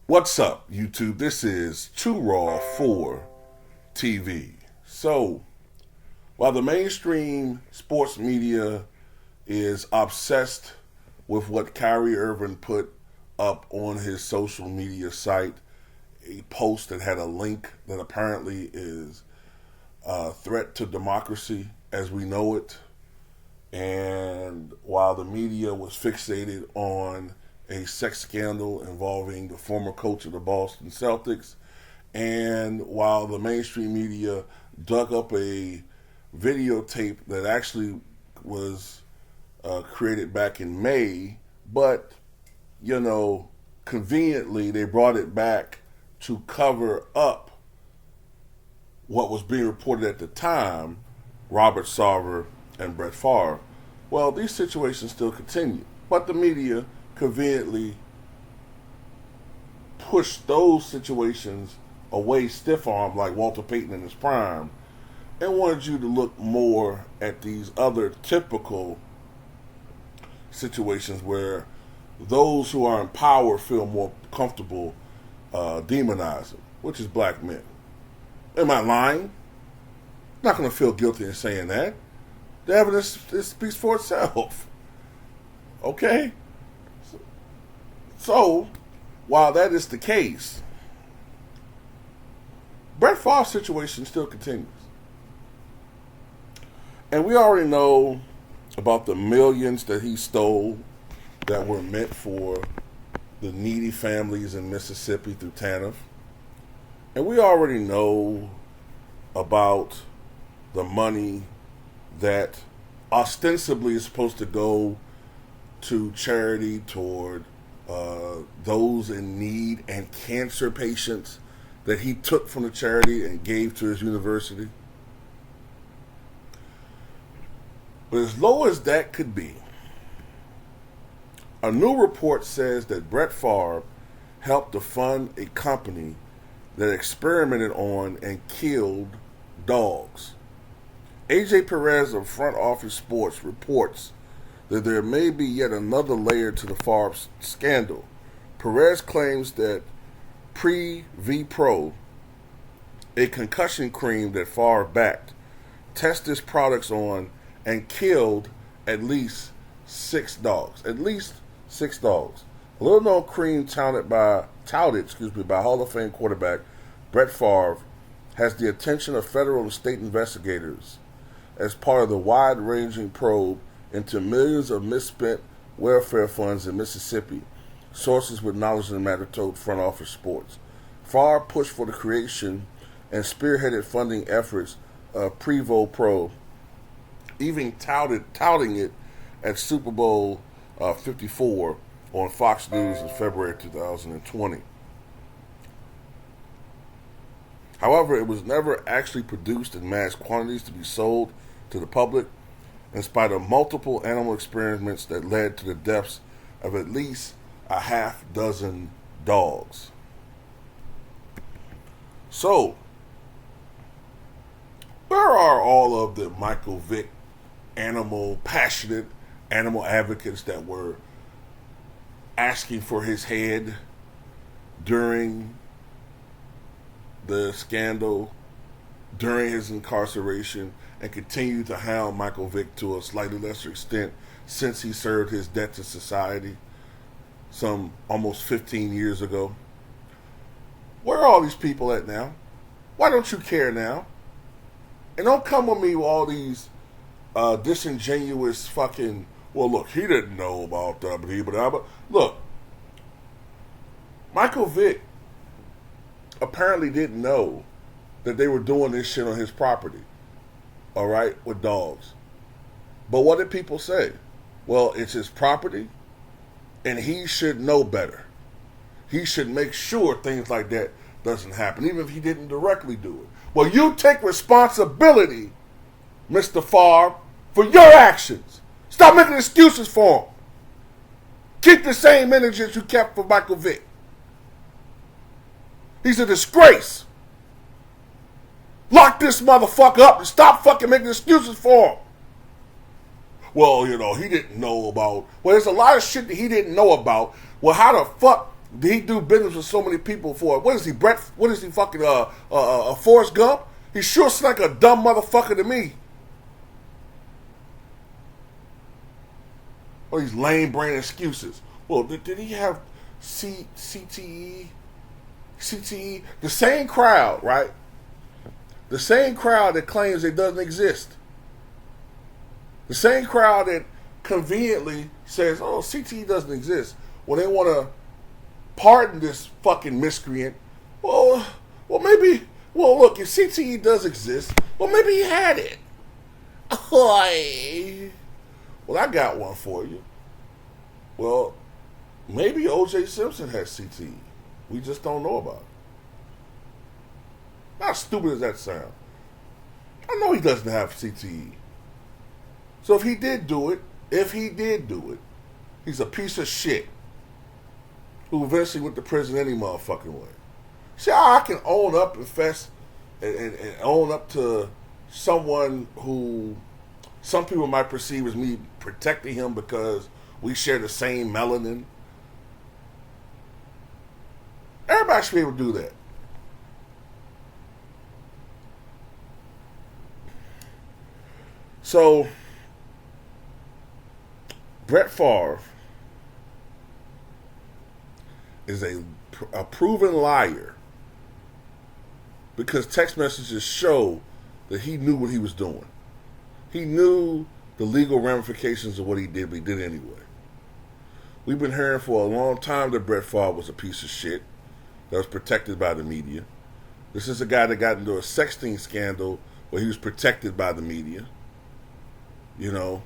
What's up, YouTube? This is Too Raw for TV. So, while the mainstream sports media is obsessed with what Kyrie Irving put up on his social media site, a post that had a link that apparently is a threat to democracy as we know it, and while the media was fixated on a sex scandal involving the former coach of the Boston Celtics, and while the mainstream media dug up a videotape that actually was created back in May, but, conveniently they brought it back to cover up what was being reported at the time, Robert Sarver and Brett Favre. Well, these situations still continue, but the media conveniently pushed those situations away stiff-armed like Walter Payton in his prime and wanted you to look more at these other typical situations where those who are in power feel more comfortable demonizing, which is black men. Am I lying? I'm not going to feel guilty in saying that. The evidence speaks for itself. Okay? So, while that is the case, Brett Favre's situation still continues. And we already know about the millions that he stole that were meant for the needy families in Mississippi through TANF. And we already know about the money that ostensibly is supposed to go to charity toward those in need and cancer patients that he took from the charity and gave to his university. But as low as that could be, a new report says that Brett Favre helped to fund a company that experimented on and killed dogs. AJ Perez of Front Office Sports reports that there may be yet another layer to the Favre scandal. Perez claims that V-Pro, a concussion cream that Favre backed, tested his products on and killed at least 6 dogs. At least 6 dogs. A little-known cream touted by Hall of Fame quarterback Brett Favre has the attention of federal and state investigators as part of the wide-ranging probe into millions of misspent welfare funds in Mississippi. Sources with knowledge in the matter told Front Office Sports. Favre pushed for the creation and spearheaded funding efforts of Prevo Pro, even touting it at Super Bowl 54 on Fox News in February 2020. However, it was never actually produced in mass quantities to be sold to the public, in spite of multiple animal experiments that led to the deaths of at least a half dozen dogs. So, where are all of the Michael Vick passionate animal advocates that were asking for his head during the scandal, during his incarceration, and continue to hound Michael Vick to a slightly lesser extent since he served his debt to society some almost 15 years ago? Where are all these people at now? Why don't you care now? And don't come with me with all these disingenuous fucking, well, look, he didn't know about that. Look, Michael Vick apparently didn't know that they were doing this shit on his property, all right, with dogs. But what did people say? Well, it's his property, and he should know better. He should make sure things like that doesn't happen, even if he didn't directly do it. Well, you take responsibility, Mr. Favre, for your actions. Stop making excuses for him. Keep the same energy that you kept for Michael Vick. He's a disgrace. Lock this motherfucker up and stop fucking making excuses for him. Well, he didn't know about. Well, there's a lot of shit that he didn't know about. Well, how the fuck He do business with so many people for what is he, Brett? What is he fucking Forrest Gump? He sure sounds like a dumb motherfucker to me. All these lame brain excuses. Well, did he have CTE? CTE? The same crowd, right? The same crowd that claims it doesn't exist. The same crowd that conveniently says, oh, CTE doesn't exist. When they want to pardon this fucking miscreant, well, maybe, well, look, if CTE does exist, well, maybe he had it. Well, I got one for you. Well, maybe O.J. Simpson has CTE. We just don't know about it. How stupid does that sound? I know he doesn't have CTE. So if he did do it, he's a piece of shit who eventually went to prison any motherfucking way. See how I can own up and fess and own up to someone who some people might perceive as me protecting him because we share the same melanin. Everybody should be able to do that. So, Brett Favre is a proven liar because text messages show that he knew what he was doing. He knew the legal ramifications of what he did, but he did it anyway. We've been hearing for a long time that Brett Favre was a piece of shit that was protected by the media. This is a guy that got into a sexting scandal where he was protected by the media. You know,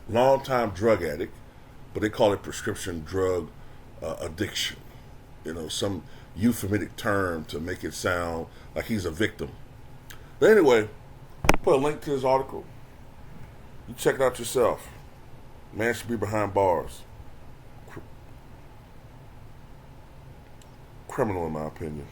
long-time drug addict, but they call it prescription drug addiction. You know, some euphemistic term to make it sound like he's a victim. But anyway, put a link to his article. You check it out yourself. Man should be behind bars. Criminal, in my opinion.